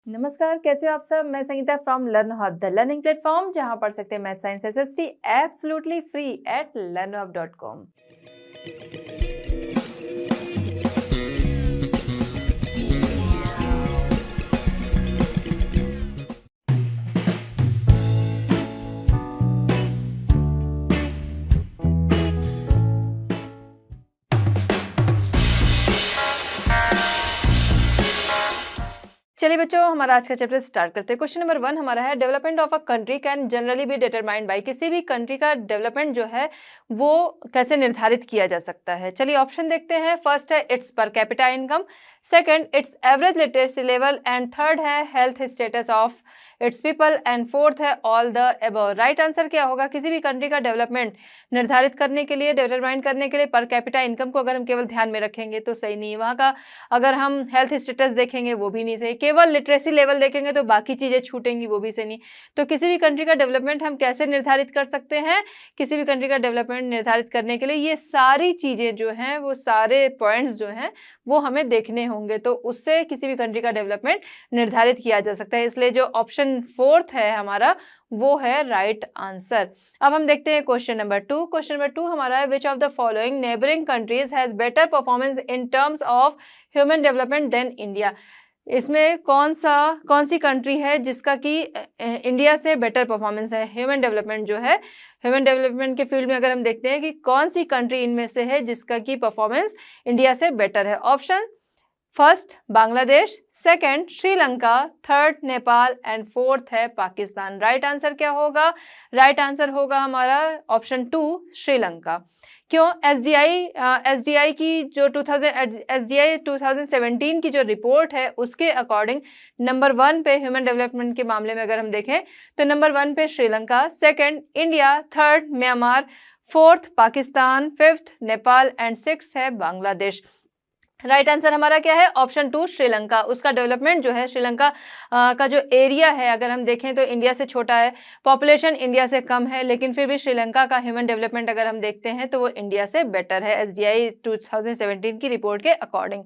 नमस्कार, कैसे हो आप सब। मैं Sangeeta from learn hub, the learning platform, जहां पढ़ सकते हैं math science SST absolutely free at learnhub.com। चलिए बच्चों, हमारा आज का चैप्टर स्टार्ट करते हैं। क्वेश्चन नंबर 1 हमारा है, development of a country can generally be determined by. किसी भी कंट्री का डेवलपमेंट जो है वो कैसे निर्धारित किया जा सकता है। चलिए ऑप्शन देखते हैं। फर्स्ट है it's per capita income, second it's average literacy level, and third है health status of its people, and fourth है all the above. Right answer क्या होगा? किसी भी कंट्री का डेवलपमेंट निर्धारित करने के लिए, डिटरमाइन करने के लिए पर कैपिटा इनकम को अगर हम केवल ध्यान में रखेंगे तो सही नहीं है। वहाँ का अगर हम हेल्थ स्टेटस देखेंगे वो भी नहीं सही, केवल लिटरेसी लेवल देखेंगे तो बाकी चीज़ें छूटेंगी, वो भी सही नहीं। तो किसी भी कंट्री का डेवलपमेंट हम कैसे निर्धारित कर सकते हैं? किसी भी कंट्री का डेवलपमेंट निर्धारित करने के लिए ये सारी चीज़ें जो हैं, वो सारे पॉइंट्स जो हैं वो हमें देखने होंगे, तो उससे किसी भी कंट्री का डेवलपमेंट निर्धारित किया जा सकता है। इसलिए जो ऑप्शन फोर्थ है हमारा वो है राइट आंसर। अब हम देखते हैं क्वेश्चन नंबर 2। क्वेश्चन नंबर 2 हमारा है, which of the following neighbouring countries has better performance in terms of human development than India. इसमें कौन सी कंट्री है जिसका कि इंडिया से बेटर परफॉर्मेंस है ह्यूमन डेवलपमेंट जो है, ह्यूमन डेवलपमेंट के फील्ड में अगर हम देखते हैं कि कौन सी कंट्री इनमें से है जिसका की परफॉर्मेंस इंडिया से बेटर है। Option first Bangladesh, second Sri Lanka, third Nepal, and fourth है पाकिस्तान। राइट आंसर क्या होगा? राइट आंसर होगा हमारा ऑप्शन 2 श्रीलंका। क्यों? एसडीआई की जो 2017 की जो रिपोर्ट है उसके अकॉर्डिंग नंबर 1 पे ह्यूमन डेवलपमेंट के मामले में अगर हम देखें तो नंबर 1 पे Sri Lanka, second India, third Myanmar, fourth Pakistan, fifth Nepal, and sixth है बांग्लादेश। राइट आंसर हमारा क्या है? ऑप्शन 2 श्रीलंका। उसका डेवलपमेंट जो है, श्रीलंका का जो एरिया है अगर हम देखें तो इंडिया से छोटा है, पॉपुलेशन इंडिया से कम है, लेकिन फिर भी श्रीलंका का ह्यूमन डेवलपमेंट अगर हम देखते हैं तो वो इंडिया से बेटर है एसडीआई 2017 की रिपोर्ट के अकॉर्डिंग।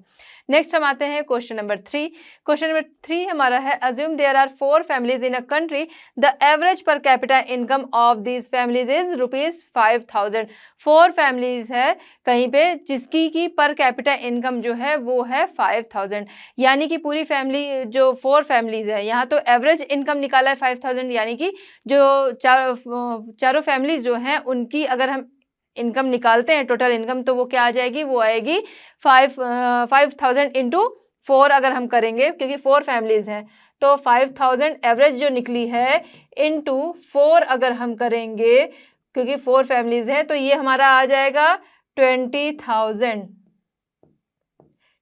नेक्स्ट हम आते हैं क्वेश्चन नंबर 3। क्वेश्चन नंबर 3 हमारा है, assume there are 4 families in a country, the average per capita income of these families is ₹5000। 4 families है कहीं पे जिसकी की पर कैपिटा इनकम जो है वो है 5000, यानी कि पूरी फैमिली जो 4 फैमिलीज है, यहाँ तो एवरेज इनकम निकाला है 5000, यानी कि जो चारों फैमिलीज जो हैं उनकी अगर हम इनकम निकालते हैं टोटल इनकम तो वो क्या आ जाएगी? वो आएगी 5000 इंटू 4 अगर हम करेंगे, क्योंकि 4 फैमिलीज हैं तो 5000 एवरेज जो निकली है इंटू 4 अगर हम करेंगे, क्योंकि 4 फैमिलीज हैं तो ये हमारा आ जाएगा 20,000।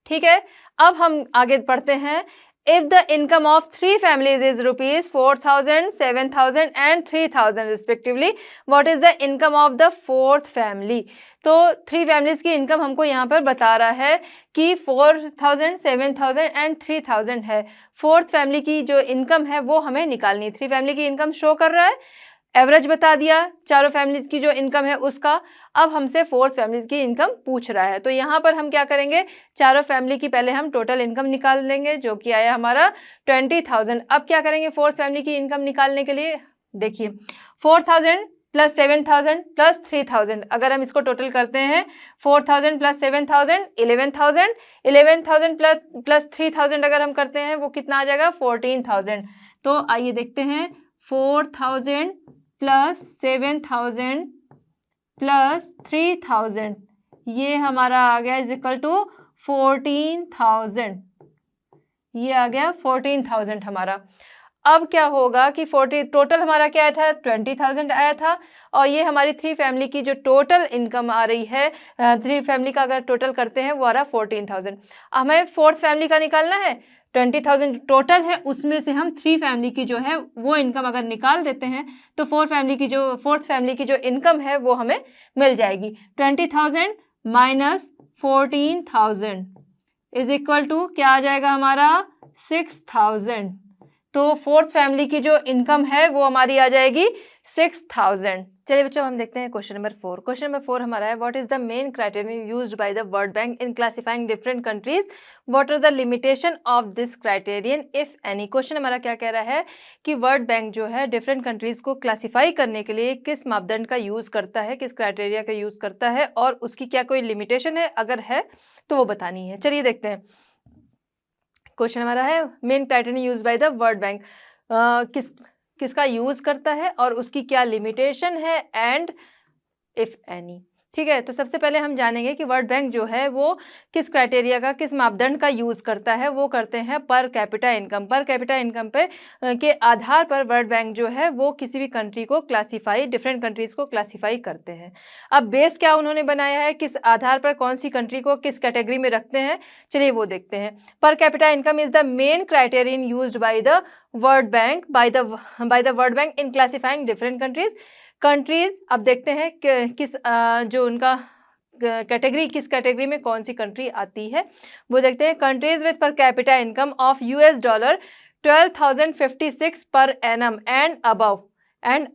ठीक है, अब हम आगे पढ़ते हैं। If the income of 3 families is ₹4,000, 7,000 and 3,000 respectively, what is the income of the 4th family? तो 3 फैमिलीज की इनकम हमको यहाँ पर बता रहा है कि 4,000, 7,000 एंड 3,000 है। 4th फैमिली की जो इनकम है वो हमें निकालनी है। 3 फैमिली की इनकम शो कर रहा है, एवरेज बता दिया चारों फैमिलीज की जो इनकम है उसका। अब हमसे 4th फैमिलीज की इनकम पूछ रहा है, तो यहाँ पर हम क्या करेंगे? चारों फैमिली की पहले हम टोटल इनकम निकाल लेंगे जो कि आया हमारा 20,000। अब क्या करेंगे 4th फैमिली की इनकम निकालने के लिए? देखिए 4,000 प्लस 7,000 प्लस 3,000, अगर हम इसको टोटल करते हैं 4,000 प्लस 7,000 11,000, 11,000 प्लस 3,000 अगर हम करते हैं वो कितना आ जाएगा? 14,000। तो आइए देखते हैं, 4,000 प्लस 7,000 प्लस 3,000, ये हमारा आ गया इज इक्वल टू 14,000। ये आ गया 14,000 हमारा। अब क्या होगा कि 40 टोटल हमारा क्या आया था? 20,000 आया था, और ये हमारी 3 फैमिली की जो टोटल इनकम आ रही है, 3 फैमिली का अगर टोटल करते हैं वो आ रहा 14,000। हमें 4th फैमिली का निकालना है। 20,000 टोटल है, उसमें से हम 3 फैमिली की जो है वो इनकम अगर निकाल देते हैं तो 4th फैमिली की जो इनकम है वो हमें मिल जाएगी। 20,000 माइनस 14,000 इज इक्वल टू क्या आ जाएगा हमारा? 6,000। तो फोर्थ फैमिली की जो इनकम है वो हमारी आ जाएगी 6,000। चलिए बच्चों हम देखते हैं क्वेश्चन नंबर 4। क्वेश्चन नंबर 4 हमारा है what is the main criteria used by the world Bank in classifying different countries, what are the limitation of this criterion if any. Question हमारा क्या कह रहा है कि वर्ल्ड बैंक जो है डिफरेंट कंट्रीज को क्लासिफाई करने के लिए किस मापदंड का यूज करता है, किस क्राइटेरिया का यूज करता है और उसकी क्या कोई लिमिटेशन है, अगर है तो वो बतानी है। चलिए देखते हैं। क्वेश्चन हमारा है main criteria use by the world bank, किसका यूज करता है और उसकी क्या लिमिटेशन है एंड इफ एनी। ठीक है, तो सबसे पहले हम जानेंगे कि वर्ल्ड बैंक जो है वो किस क्राइटेरिया का, किस मापदंड का यूज करता है। वो करते हैं पर कैपिटा इनकम। पर कैपिटा इनकम पे के आधार पर वर्ल्ड बैंक जो है वो किसी भी कंट्री को क्लासिफाई, डिफरेंट कंट्रीज को क्लासिफाई करते हैं। अब बेस क्या उन्होंने बनाया है, किस आधार पर कौन सी कंट्री को किस कैटेगरी में रखते हैं, चलिए वो देखते हैं। पर capita income is the main criterion used by the world bank by the world Bank in classifying different countries. अब देखते हैं कि किस जो उनका कैटेगरी, किस कैटेगरी में कौन सी कंट्री आती है वो देखते हैं। कंट्रीज विथ पर capita income of $12,056 per annum and above in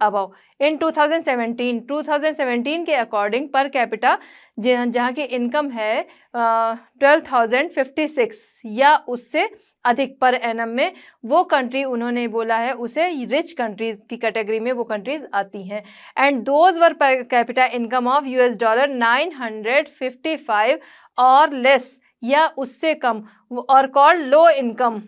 2017 के अकॉर्डिंग पर कैपिटा जहाँ की इनकम है 12,056 या उससे अधिक पर एनम में, वो कंट्री उन्होंने बोला है उसे रिच कंट्रीज की कैटेगरी में वो कंट्रीज आती हैं। एंड दोज वर पर कैपिटा इनकम ऑफ $955 और लेस या उससे कम और कॉल्ड लो इनकम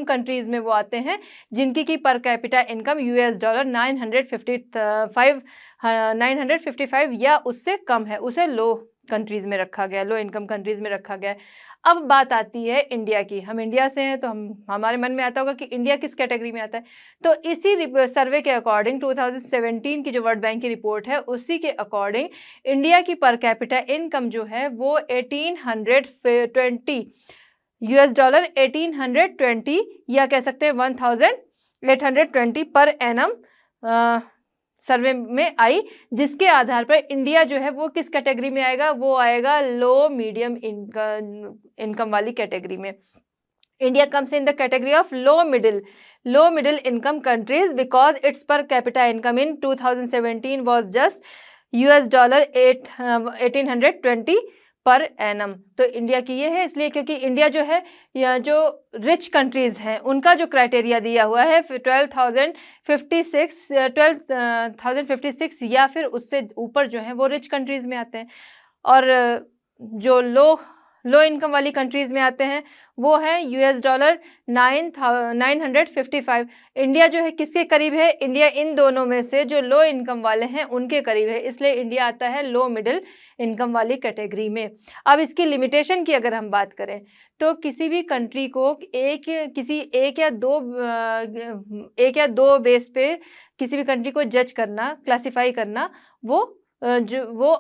कंट्रीज में वो आते हैं जिनकी की पर कैपिटा इनकम $955 या उससे कम है, उसे लो कंट्रीज में रखा गया, लो इनकम कंट्रीज में रखा गया। अब बात आती है इंडिया की। हम इंडिया से हैं तो हमारे मन में आता होगा कि इंडिया किस कैटेगरी में आता है। तो इसी सर्वे के अकॉर्डिंग 2017 की जो वर्ल्ड बैंक की रिपोर्ट है उसी के अकॉर्डिंग इंडिया की पर कैपिटा इनकम जो है वो $1820 या कह सकते हैं 1820 पर एनम सर्वे में आई, जिसके आधार पर इंडिया जो है वो किस कैटेगरी में आएगा, वो आएगा लो मीडियम इनकम वाली कैटेगरी में। India comes in the category of low middle income countries because it's per capita income in 2017 was just $1820 per annum. तो इंडिया की ये है इसलिए क्योंकि इंडिया जो है या जो रिच कंट्रीज़ हैं उनका जो क्राइटेरिया दिया हुआ है 12,056 या फिर उससे ऊपर जो है वो रिच कंट्रीज़ में आते हैं, और जो लो इनकम वाली कंट्रीज़ में आते हैं वो है $955। इंडिया जो है किसके करीब है, इंडिया इन दोनों में से जो लो इनकम वाले हैं उनके करीब है, इसलिए इंडिया आता है लो मिडिल इनकम वाली कैटेगरी में। अब इसकी लिमिटेशन की अगर हम बात करें तो किसी भी कंट्री को एक या दो बेस पे किसी भी कंट्री को जज करना, क्लासिफाई करना वो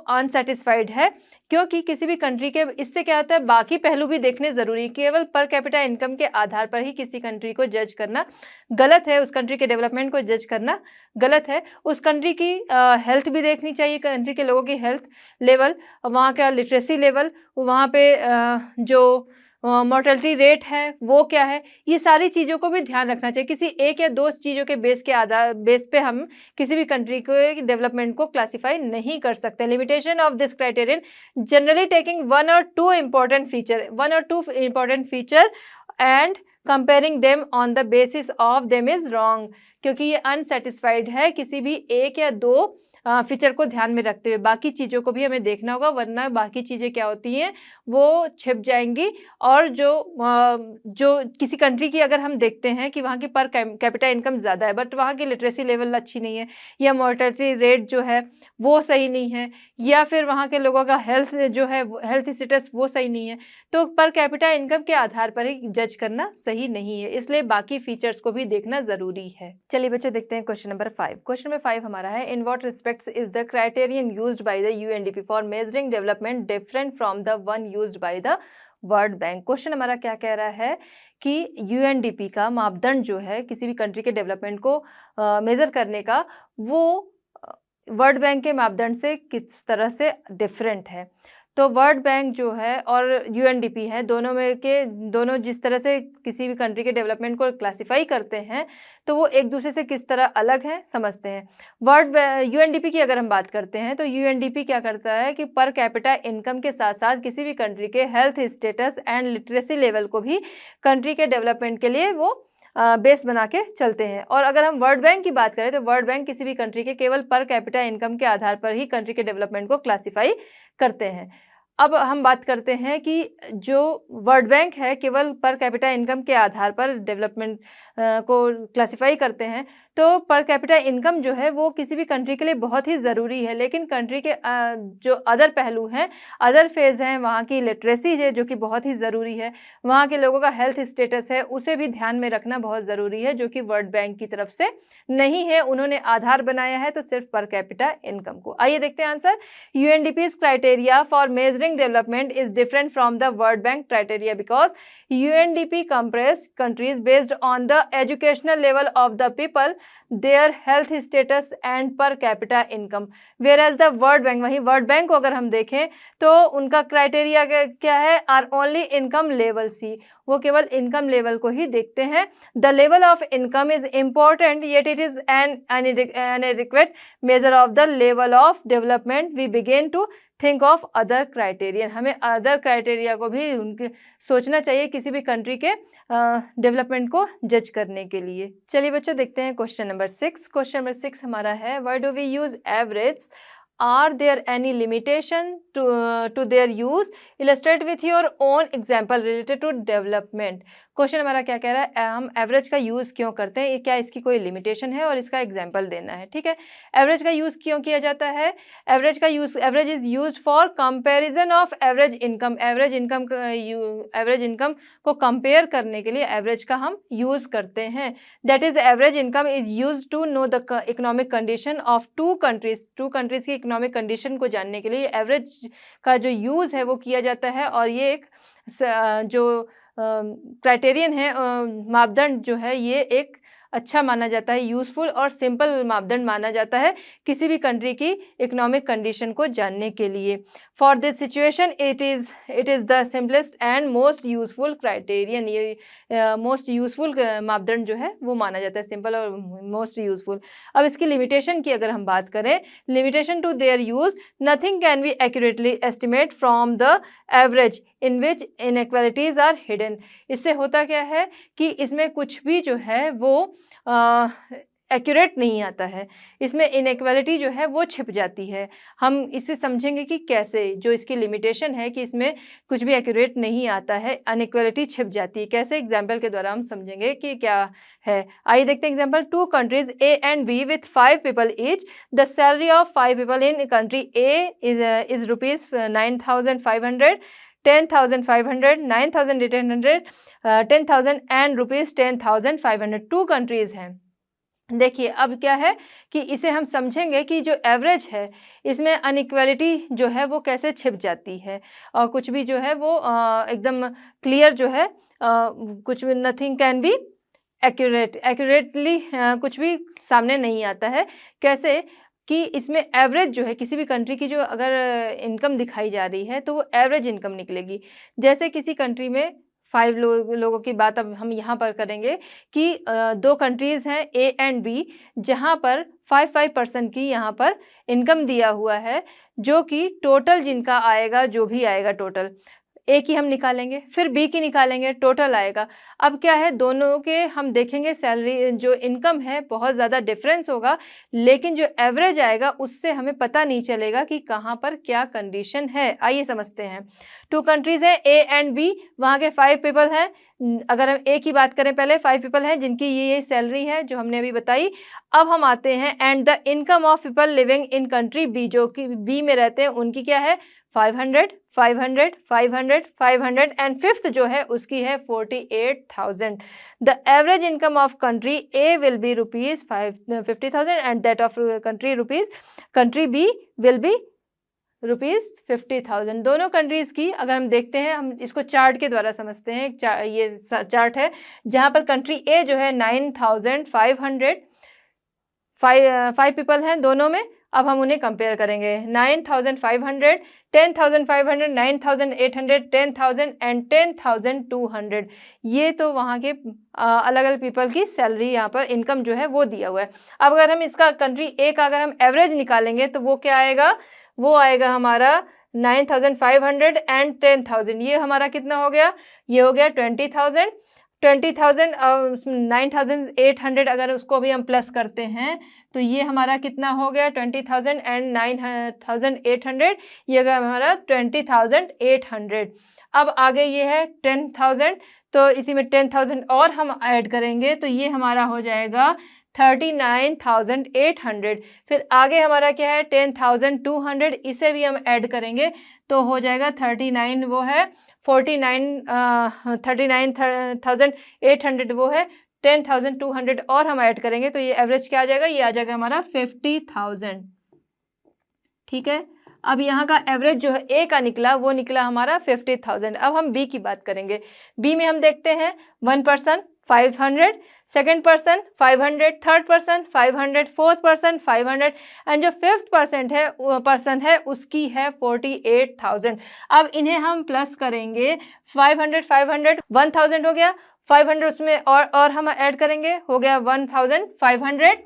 अनसेटिस्फाइड है, क्योंकि किसी भी कंट्री के इससे क्या होता है बाकी पहलू भी देखने ज़रूरी है। केवल पर कैपिटा इनकम के आधार पर ही किसी कंट्री को जज करना गलत है, उस कंट्री के डेवलपमेंट को जज करना गलत है। उस कंट्री की हेल्थ भी देखनी चाहिए, कंट्री के लोगों की हेल्थ लेवल, वहाँ का लिटरेसी लेवल, वहाँ पे जो मोर्टेलिटी रेट है वो क्या है, ये सारी चीज़ों को भी ध्यान रखना चाहिए। किसी एक या दो चीज़ों के बेस पे हम किसी भी कंट्री के डेवलपमेंट को क्लासिफाई नहीं कर सकते। Limitation of this criterion generally taking one और two important feature and comparing them on the basis of them is wrong, क्योंकि ये अनसेटिस्फाइड है किसी भी एक या दो फीचर को ध्यान में रखते हुए। बाकी चीज़ों को भी हमें देखना होगा, वरना बाकी चीज़ें क्या होती हैं वो छिप जाएंगी। और जो किसी कंट्री की अगर हम देखते हैं कि वहाँ की पर कैपिटा इनकम ज़्यादा है बट वहाँ की लिटरेसी लेवल अच्छी नहीं है, या मोर्टेलिटी रेट जो है वो सही नहीं है, या फिर वहाँ के लोगों का हेल्थ जो है हेल्थ स्टेटस वो सही नहीं है, तो पर कैपिटा इनकम के आधार पर ही जज करना सही नहीं है। इसलिए बाकी फीचर्स को भी देखना ज़रूरी है। चलिए बच्चों देखते हैं क्वेश्चन नंबर 5। क्वेश्चन नंबर 5 हमारा है in what respect is the criterion used by the UNDP for measuring development different from the one used by the world bank. Question हमारा क्या कह रहा है कि UNDP का मापदंड जो है किसी भी कंट्री के डेवलपमेंट को मेज़र करने का, वो वर्ल्ड बैंक के मापदंड से किस तरह से डिफरेंट है। तो वर्ल्ड बैंक जो है और यूएनडीपी है, दोनों जिस तरह से किसी भी कंट्री के डेवलपमेंट को क्लासिफाई करते हैं तो वो एक दूसरे से किस तरह अलग हैं समझते हैं। यूएनडीपी की अगर हम बात करते हैं तो यूएनडीपी क्या करता है कि पर कैपिटा इनकम के साथ साथ किसी भी कंट्री के health status and literacy level को भी कंट्री के डेवलपमेंट के लिए वो बेस बना के चलते हैं। और अगर हम वर्ल्ड बैंक की बात करें तो वर्ल्ड बैंक किसी भी कंट्री के केवल पर कैपिटा इनकम के आधार पर ही कंट्री के डेवलपमेंट को क्लासिफाई करते हैं। अब हम बात करते हैं कि जो वर्ल्ड बैंक है केवल पर कैपिटा इनकम के आधार पर डेवलपमेंट को क्लासिफाई करते हैं, तो पर कैपिटा इनकम जो है वो किसी भी कंट्री के लिए बहुत ही ज़रूरी है, लेकिन कंट्री के जो अदर पहलू हैं, अदर फेज़ हैं, वहाँ की लिटरेसी है जो कि बहुत ही ज़रूरी है, वहाँ के लोगों का हेल्थ स्टेटस है, उसे भी ध्यान में रखना बहुत ज़रूरी है, जो कि वर्ल्ड बैंक की तरफ से नहीं है। उन्होंने आधार बनाया है तो सिर्फ पर कैपिटा इनकम को। आइए देखते हैं answer. UNDP's criteria for measuring development is different from the world bank criteria because UNDP compares countries based on the educational level of the people, their health status and per capita income, whereas the World Bank, वहीं world bank को अगर हम देखें तो उनका criteria क्या है, are only income level सी, वो केवल इनकम लेवल को ही देखते हैं। The level of income is important yet it is an inadequate measure of the level of development, we begin to think of other criterion. हमें other criteria को भी उनके सोचना चाहिए किसी भी कंट्री के डेवलपमेंट को जज करने के लिए। चलिए बच्चों देखते हैं क्वेश्चन नंबर 6। क्वेश्चन नंबर 6 हमारा है, why do we use average, are there any limitation to their use, illustrate with your own example related to development. Question हमारा क्या कह रहा है, हम एवरेज का यूज़ क्यों करते हैं, क्या इसकी कोई लिमिटेशन है और इसका एग्जाम्पल देना है। ठीक है, एवरेज का यूज़ क्यों किया जाता है, average is used for comparison of average income, average income को कंपेयर करने के लिए एवरेज का हम यूज़ करते हैं। That is average income is used to know the economic condition of two countries की इकोनॉमिक कंडीशन को जानने के लिए एवरेज का जो यूज़ है वो किया जाता है। और ये एक जो क्राइटेरियन है, मापदंड जो है, ये एक अच्छा माना जाता है, यूज़फुल और सिंपल मापदंड माना जाता है किसी भी कंट्री की इकोनॉमिक कंडीशन को जानने के लिए। For this situation it is the simplest and most useful criterion, ये मोस्ट यूज़फुल मापदंड जो है वो माना जाता है, सिंपल और मोस्ट यूज़फुल। अब इसकी लिमिटेशन की अगर हम बात करें, limitation to their use, nothing can be accurately estimate from the average in which inequalities are hidden. इससे होता क्या है कि इसमें कुछ भी जो है वो एक्यूरेट नहीं आता है, इसमें इनइक्वालिटी जो है वो छिप जाती है। हम इसे समझेंगे कि कैसे, जो इसकी लिमिटेशन है कि इसमें कुछ भी एक्यूरेट नहीं आता है, अनइक्वालिटी छिप जाती है, कैसे एग्जाम्पल के द्वारा हम समझेंगे कि क्या है। आइए देखते हैं example. Two countries A and B with 5 people each, the salary of 5 people in country A is rupees 9,500, 10,500, 9,800, 10,000 and rupees 10,500। Two countries हैं। देखिए अब क्या है कि इसे हम समझेंगे कि जो एवरेज है इसमें अनइक्वालिटी जो है वो कैसे छिप जाती है और कुछ भी जो है वो एकदम क्लियर जो है, कुछ भी नथिंग कैन बी एक्यूरेटली कुछ भी सामने नहीं आता है। कैसे कि इसमें एवरेज जो है किसी भी कंट्री की जो अगर इनकम दिखाई जा रही है तो वो एवरेज इनकम निकलेगी। जैसे किसी कंट्री में 5 लोगों की बात अब हम यहाँ पर करेंगे कि 2 कंट्रीज़ हैं ए एंड बी, जहाँ पर 5% की यहाँ पर इनकम दिया हुआ है, जो कि टोटल जिनका आएगा, जो भी आएगा टोटल, ए की हम निकालेंगे फिर बी की निकालेंगे, टोटल आएगा। अब क्या है, दोनों के हम देखेंगे सैलरी जो इनकम है बहुत ज़्यादा डिफरेंस होगा, लेकिन जो एवरेज आएगा उससे हमें पता नहीं चलेगा कि कहाँ पर क्या कंडीशन है। आइए समझते हैं। 2 कंट्रीज़ हैं ए एंड बी, वहाँ के 5 people हैं। अगर हम ए की बात करें, पहले 5 people हैं जिनकी ये सैलरी है जो हमने अभी बताई। अब हम आते हैं and the income of people living in country B, जो कि बी में रहते हैं, उनकी क्या है 500, 500, 500, 500 एंड फिफ्थ जो है उसकी है 48,000। The average income of country A will be rupees 50,000 and that of country B will be rupees 50,000। दोनों कंट्रीज़ की अगर हम देखते हैं, हम इसको चार्ट के द्वारा समझते हैं। ये चार्ट है जहाँ पर कंट्री ए जो है 9,500, 5 people हैं दोनों में। अब हम उन्हें कंपेयर करेंगे। 9,500 10,500, 9,800, 10,000 एंड 10,200। ये तो वहाँ के अलग अलग पीपल की सैलरी, यहाँ पर इनकम जो है वो दिया हुआ है। अब अगर हम इसका कंट्री ए का अगर हम एवरेज निकालेंगे तो वो क्या आएगा, वो आएगा हमारा 9,500 एंड 10,000। ये हमारा कितना हो गया, ये हो गया 20,000। 20,000 9,800 अगर उसको भी हम प्लस करते हैं तो ये हमारा कितना हो गया, 20,000 एंड 9,800, ये गया हमारा 20,800। अब आगे ये है 10,000, तो इसी में 10,000 और हम ऐड करेंगे तो ये हमारा हो जाएगा 39,800। फिर आगे हमारा क्या है 10,200, इसे भी हम ऐड करेंगे तो हो जाएगा 39, वो है 39,800, वो है 10,200 और हम ऐड करेंगे तो ये एवरेज क्या आ जाएगा, ये आ जाएगा हमारा 50,000। ठीक है, अब यहाँ का एवरेज जो है ए का निकला, वो निकला हमारा 50,000। अब हम बी की बात करेंगे। बी में हम देखते हैं 1 person 500, second person 500, third person 500, fourth person 500 and जो फिफ्थ पर्सन है उसकी है 48,000। अब इन्हें हम प्लस करेंगे, 500 500 1000 हो गया, 500 उसमें और हम ऐड करेंगे, हो गया 1,500,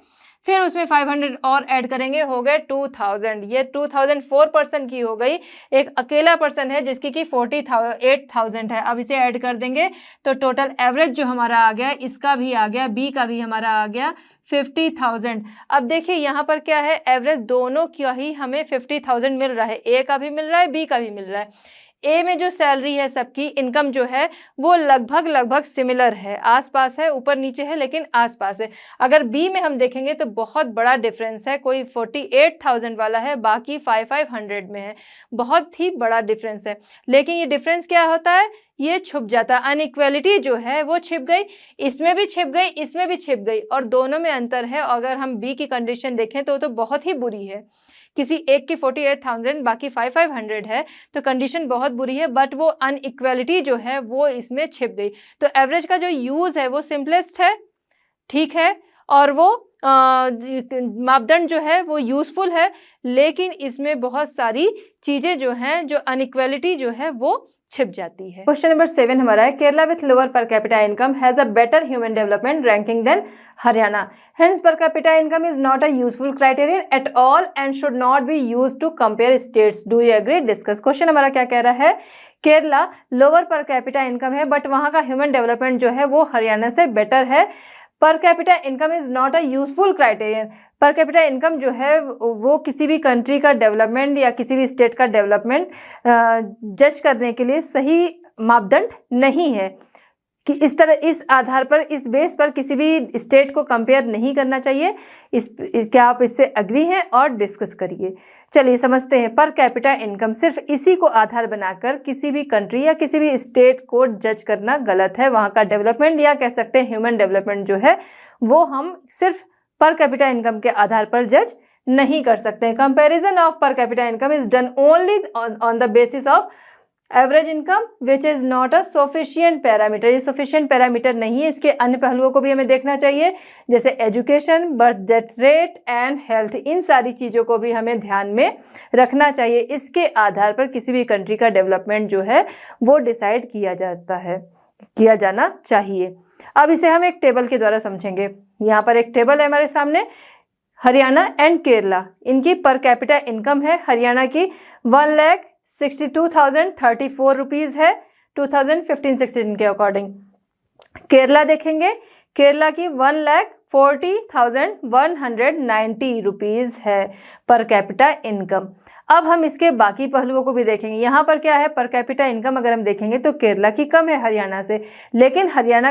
फिर उसमें 500 और ऐड करेंगे, हो गए 2,000। ये 2,000 4 पर्सन की हो गई। एक अकेला पर्सन है जिसकी की 48,000 है। अब इसे ऐड कर देंगे तो टोटल एवरेज जो हमारा आ गया, इसका भी आ गया, बी का भी हमारा आ गया 50,000। अब देखिए यहाँ पर क्या है, एवरेज दोनों का ही हमें 50,000 मिल रहा है, ए का भी मिल रहा है, बी का भी मिल रहा है। ए में जो सैलरी है सबकी इनकम जो है वो लगभग सिमिलर है, आसपास है, ऊपर नीचे है लेकिन आसपास है। अगर बी में हम देखेंगे तो बहुत बड़ा डिफरेंस है, कोई 48,000 वाला है, बाकी 500 में है, बहुत ही बड़ा डिफरेंस है। लेकिन ये डिफरेंस क्या होता है, ये छुप जाता है, अनइक्वालिटी जो है वो छिप गई, इसमें भी छिप गई, इसमें भी छिप गई और दोनों में अंतर है। अगर हम बी की कंडीशन देखें तो बहुत ही बुरी है, किसी एक की 48,000 बाकी 500 है, तो कंडीशन बहुत बुरी है। बट वो अनइक्वालिटी जो है वो इसमें छिप गई। तो एवरेज का जो यूज़ है वो सिंपलेस्ट है, ठीक है, और वो मापदंड जो है वो यूजफुल है, लेकिन इसमें बहुत सारी चीज़ें जो हैं, जो अनइक्वालिटी जो है वो छिप जाती है। क्वेश्चन नंबर 7 हमारा है, Kerala with lower per capita income has a better human development ranking than Haryana, hence per capita income is not a useful criterion at all and should not be used to compare states, do you agree, discuss. Question हमारा क्या कह रहा है, Kerala lower per capita income है but वहाँ का human development जो है वो हरियाणा से बेटर है। पर capita income is not a useful criterion, पर कैपिटा इनकम जो है वो किसी भी कंट्री का डेवलपमेंट या किसी भी स्टेट का डेवलपमेंट जज करने के लिए सही मापदंड नहीं है, कि इस तरह इस आधार पर, इस बेस पर किसी भी स्टेट को कंपेयर नहीं करना चाहिए। क्या आप इससे एग्री हैं, और डिस्कस करिए। चलिए समझते हैं। पर कैपिटा इनकम, सिर्फ इसी को आधार बनाकर किसी भी कंट्री या किसी भी स्टेट को जज करना गलत है। वहाँ का डेवलपमेंट या कह सकते हैं ह्यूमन डेवलपमेंट जो है वो हम सिर्फ पर कैपिटा इनकम के आधार पर जज नहीं कर सकते हैं। कंपेरिजन ऑफ पर capita income is done only on the basis of average income which is not a sufficient parameter, ये सफिशियंट पैरामीटर नहीं है। इसके अन्य पहलुओं को भी हमें देखना चाहिए, जैसे education, birth death rate and health, इन सारी चीज़ों को भी हमें ध्यान में रखना चाहिए। इसके आधार पर किसी भी कंट्री का डेवलपमेंट जो है वो डिसाइड किया जाना चाहिए। अब इसे हम एक टेबल के द्वारा समझेंगे। यहाँ पर एक टेबल है हमारे सामने, हरियाणा एंड केरला, इनकी पर कैपिटा इनकम है। हरियाणा की 1,62,034 रुपीज़ है 2015-16 के अकॉर्डिंग। केरला देखेंगे, केरला की 1,40,190 रुपीज़ है पर कैपिटा इनकम। अब हम इसके बाकी पहलुओं को भी देखेंगे। यहाँ पर क्या है, पर कैपिटा इनकम अगर हम देखेंगे तो केरला की कम है हरियाणा से, लेकिन केरला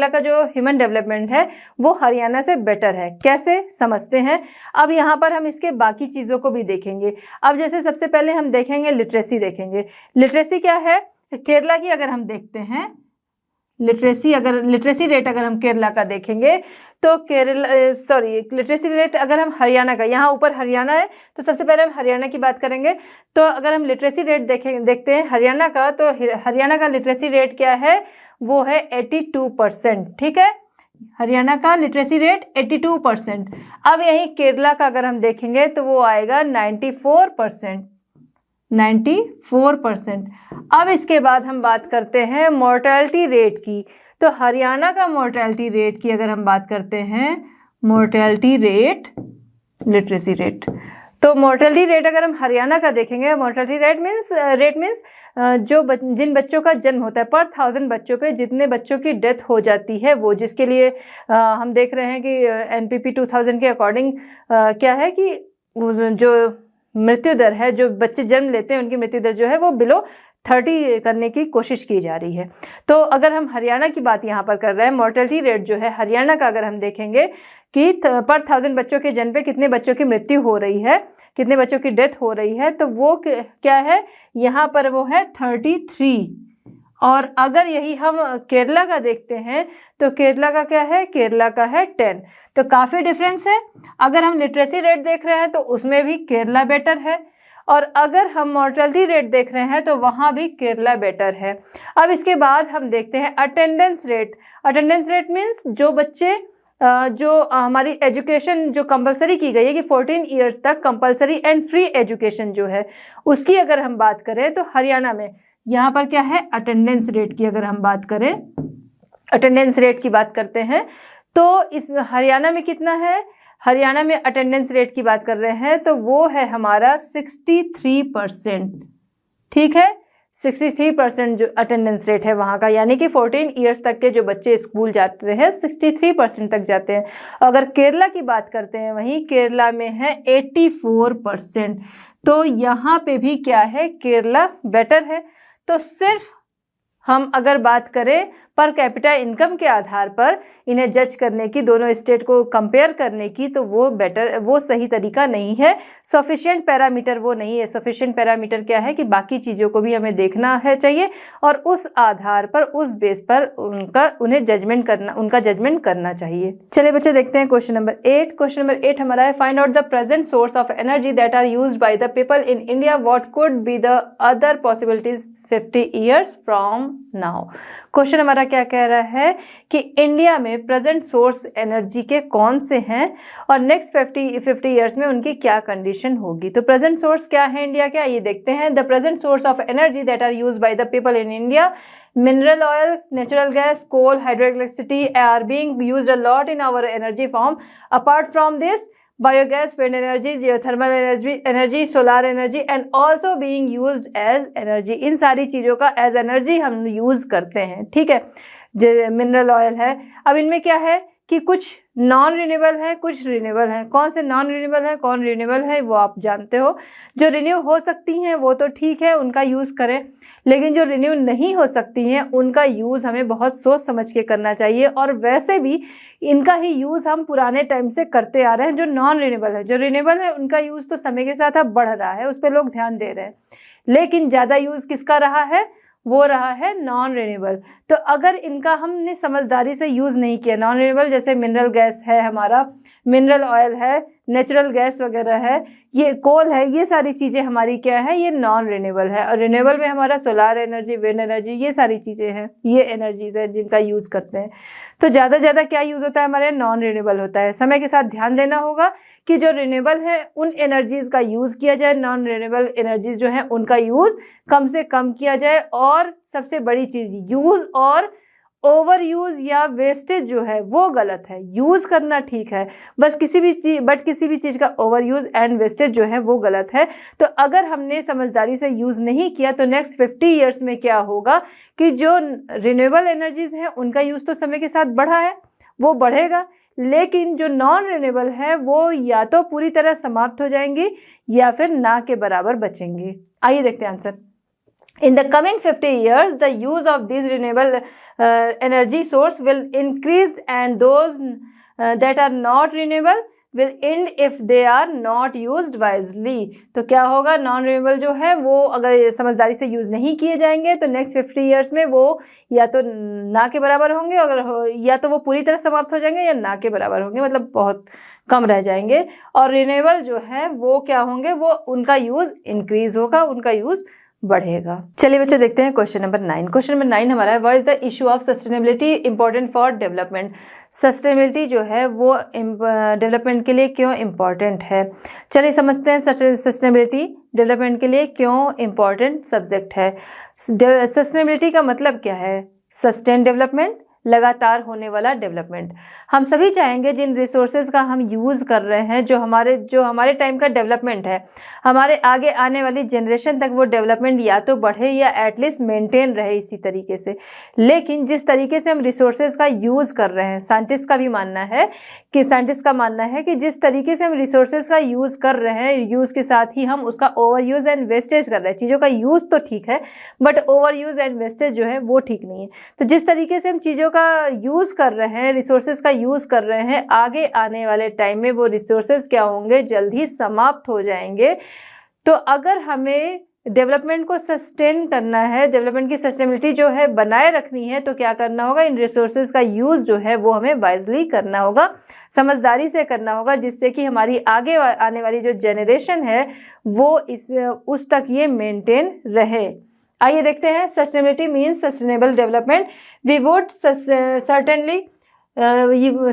का जो ह्यूमन डेवलपमेंट है वो हरियाणा से बेटर है। कैसे, समझते हैं। अब यहाँ पर हम इसके बाकी चीज़ों को भी देखेंगे। अब जैसे सबसे पहले हम देखेंगे लिटरेसी देखेंगे। लिटरेसी क्या है, केरला की अगर हम देखते हैं लिटरेसी रेट अगर हम केरला का देखेंगे तो लिटरेसी रेट अगर हम हरियाणा का, यहाँ ऊपर हरियाणा है तो सबसे पहले हम हरियाणा की बात करेंगे। तो अगर हम लिटरेसी रेट देखते हैं हरियाणा का, तो हरियाणा का लिटरेसी रेट क्या है, वो है 82%। ठीक है, हरियाणा का लिटरेसी रेट 82%। अब यहीं केरला का अगर हम देखेंगे तो वो आएगा 94%। 94%। अब इसके बाद हम बात करते हैं मोर्टेलिटी रेट की। तो हरियाणा का मोर्टेलिटी रेट की अगर हम बात करते हैं, मोर्टेलिटी रेट, लिटरेसी रेट, तो मोर्टेलिटी रेट अगर हम हरियाणा का देखेंगे, मोर्टेलिटी रेट मीन्स जिन बच्चों का जन्म होता है पर 1000 बच्चों पे जितने बच्चों की डेथ हो जाती है, वो जिसके लिए हम देख रहे हैं कि एनपीपी 2000 के अकॉर्डिंग क्या है कि जो मृत्यु दर है, जो बच्चे जन्म लेते हैं उनकी मृत्यु दर जो है वो बिलो 30 करने की कोशिश की जा रही है। तो अगर हम हरियाणा की बात यहाँ पर कर रहे हैं, मोर्टेलिटी रेट जो है हरियाणा का अगर हम देखेंगे कि पर 1000 बच्चों के जन्म पे कितने बच्चों की मृत्यु हो रही है, कितने बच्चों की डेथ हो रही है, तो वो क्या है यहाँ पर, वो है 33। और अगर यही हम केरला का देखते हैं तो केरला का क्या है, केरला का है 10। तो काफ़ी डिफरेंस है। अगर हम लिटरेसी रेट देख रहे हैं तो उसमें भी केरला बेटर है, और अगर हम मोर्टेलिटी रेट देख रहे हैं तो वहाँ भी केरला बेटर है। अब इसके बाद हम देखते हैं attendance rate. Attendance rate means जो बच्चे जो हमारी एजुकेशन जो कंपलसरी की गई है कि 14 ईयर्स तक कंपलसरी एंड फ्री एजुकेशन जो है उसकी अगर हम बात करें तो हरियाणा में यहाँ पर क्या है, अटेंडेंस रेट की अगर हम बात करें, अटेंडेंस रेट की बात करते हैं तो इस हरियाणा में कितना है, हरियाणा में अटेंडेंस रेट की बात कर रहे हैं तो वो है हमारा 63%। ठीक है, 63% जो अटेंडेंस रेट है वहाँ का, यानी कि 14 ईयर्स तक के जो बच्चे स्कूल जाते हैं 63% तक जाते हैं। अगर केरला की बात करते हैं, वहीं केरला में है 84%। तो यहाँ पे भी क्या है, केरला बेटर है। तो सिर्फ हम अगर बात करें पर कैपिटा इनकम के आधार पर इन्हें जज करने की, दोनों स्टेट को कंपेयर करने की, तो वो बेटर, वो सही तरीका नहीं है। सफिशिएंट पैरामीटर वो नहीं है। सफिशिएंट पैरामीटर क्या है कि बाकी चीज़ों को भी हमें देखना है चाहिए और उस आधार पर, उस बेस पर उन्हें जजमेंट करना, उनका जजमेंट करना चाहिए। चलिए बच्चे देखते हैं क्वेश्चन नंबर 8। क्वेश्चन नंबर 8 हमारा है, find out the present source of energy that are used by the people in India, what could be the other possibilities 50 years from now. Question हमारा क्या कह रहा है कि इंडिया में प्रेजेंट सोर्स एनर्जी के कौन से हैं और नेक्स्ट 50 ईयर्स में उनकी क्या कंडीशन होगी। तो प्रेजेंट सोर्स क्या है इंडिया के, ये देखते हैं। The present source of energy that are used by the people in India, mineral oil, natural gas, coal, hydroelectricity are being used a lot in our energy form. Apart from this, biogas, wind energy, geothermal energy, solar energy and also being used as energy. इन सारी चीज़ों का as energy हम use करते हैं। ठीक है, जो mineral oil है, अब इनमें क्या है कि कुछ नॉन रिन्यूएबल है, कुछ रिन्यूएबल है। कौन से नॉन रिन्यूएबल है, कौन रिन्यूएबल है, वो आप जानते हो। जो रिन्यू हो सकती हैं वो तो ठीक है, उनका यूज़ करें, लेकिन जो रिन्यू नहीं हो सकती हैं उनका यूज़ हमें बहुत सोच समझ के करना चाहिए। और वैसे भी इनका ही यूज़ हम पुराने टाइम से करते आ रहे हैं। जो नॉन रिन्यूएबल है, जो रिन्यूएबल है उनका यूज़ तो समय के साथ अब बढ़ रहा है, उस पर लोग ध्यान दे रहे हैं, लेकिन ज़्यादा यूज़ किसका रहा है, वो रहा है नॉन रिन्यूएबल। तो अगर इनका हमने समझदारी से यूज़ नहीं किया, नॉन रिन्यूएबल जैसे मिनरल गैस है हमारा, मिनरल ऑयल है, नेचुरल गैस वगैरह है, ये कोल है, ये सारी चीज़ें हमारी क्या है, ये नॉन रिन्यूएबल है। और रिन्यूएबल में हमारा सोलार एनर्जी, विंड एनर्जी, ये सारी चीज़ें हैं, ये एनर्जीज हैं जिनका यूज़ करते हैं। तो ज़्यादा से ज़्यादा क्या यूज़ होता है हमारे, नॉन रिन्यूएबल होता है। समय के साथ ध्यान देना होगा कि जो रिन्यूएबल है उन एनर्जीज़ का यूज़ किया जाए, नॉन रिन्यूएबल एनर्जीज जो हैं उनका यूज़ कम से कम किया जाए। और सबसे बड़ी चीज़, यूज़ और ओवर यूज़ या वेस्टेज जो है वो गलत है। यूज़ करना ठीक है, बस किसी भी चीज़ का ओवर यूज़ एंड वेस्टेज जो है वो गलत है। तो अगर हमने समझदारी से यूज़ नहीं किया तो नेक्स्ट 50 ईयर्स में क्या होगा कि जो रिन्यूएबल एनर्जीज़ हैं उनका यूज़ तो समय के साथ बढ़ा है, वो बढ़ेगा, लेकिन जो नॉन रिन्यूएबल है वो या तो पूरी तरह समाप्त हो जाएंगी या फिर ना के बराबर बचेंगे। आइए देखते हैं answer. In the coming 50 years, the use of these renewable energy source will increase and those that are not renewable will end if they are not used wisely। तो क्या होगा, नॉन रिन्यूएबल जो है वो अगर समझदारी से यूज़ नहीं किए जाएंगे तो नेक्स्ट 50 ईयर्स में वो या तो ना के बराबर होंगे, अगर या तो वो पूरी तरह समाप्त हो जाएंगे या ना के बराबर होंगे, मतलब बहुत कम रह जाएंगे। और रिन्यूएबल जो है वो क्या होंगे, वो उनका यूज़ इंक्रीज़ होगा, उनका यूज़ बढ़ेगा। चलिए बच्चों देखते हैं क्वेश्चन नंबर 9। क्वेश्चन नंबर 9 हमारा है, what is the issue of sustainability important for development. Sustainability जो है वो डेवलपमेंट के लिए क्यों इम्पॉर्टेंट है। चलिए समझते हैं सस्टेनेबिलिटी डेवलपमेंट के लिए क्यों इम्पॉर्टेंट सब्जेक्ट है। सस्टेनेबिलिटी का मतलब क्या है? सस्टेन डेवलपमेंट, लगातार होने वाला डेवलपमेंट। हम सभी चाहेंगे जिन रिसोर्सेज का हम यूज़ कर रहे हैं, जो हमारे टाइम का डेवलपमेंट है, हमारे आगे आने वाली जनरेशन तक वो डेवलपमेंट या तो बढ़े या एटलीस्ट मेंटेन रहे इसी तरीके से। लेकिन जिस तरीके से हम रिसोर्सेज का यूज़ कर रहे हैं, साइंटिस्ट का मानना है कि जिस तरीके से हम रिसोर्सेज का यूज़ कर रहे हैं, यूज़ के साथ ही हम उसका ओवर यूज़ एंड वेस्टेज कर रहे हैं। चीज़ों का यूज़ तो ठीक है, but over use and wastage जो है वो ठीक नहीं है। तो जिस तरीके से हम चीज़ों का यूज़ कर रहे हैं, रिसोर्सेज का यूज़ कर रहे हैं, आगे आने वाले टाइम में वो रिसोर्सेज क्या होंगे, जल्द ही समाप्त हो जाएंगे। तो अगर हमें डेवलपमेंट को सस्टेन करना है, डेवलपमेंट की सस्टेनेबिलिटी जो है बनाए रखनी है, तो क्या करना होगा, इन रिसोर्सेज का यूज़ जो है वो हमें वाइजली करना होगा, समझदारी से करना होगा, जिससे कि हमारी आगे आने वाली जो जनरेशन है वो उस तक ये मेंटेन रहे। आइए देखते हैं, sustainability means sustainable development. We would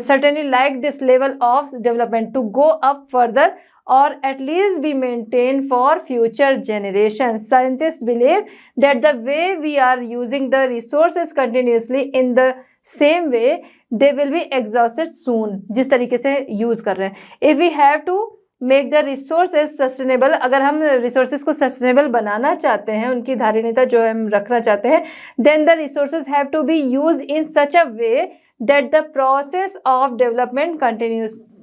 certainly like this level of development to go up further or at least be maintained for future generations. Scientists believe that the way we are using the resources continuously in the same way they will be exhausted soon. जिस तरीके से use कर रहे हैं, if we have to make the resources sustainable, अगर हम resources को sustainable बनाना चाहते हैं, उनकी धारणीयता जो हम रखना चाहते हैं, then the resources have to be use in such a way that the process of development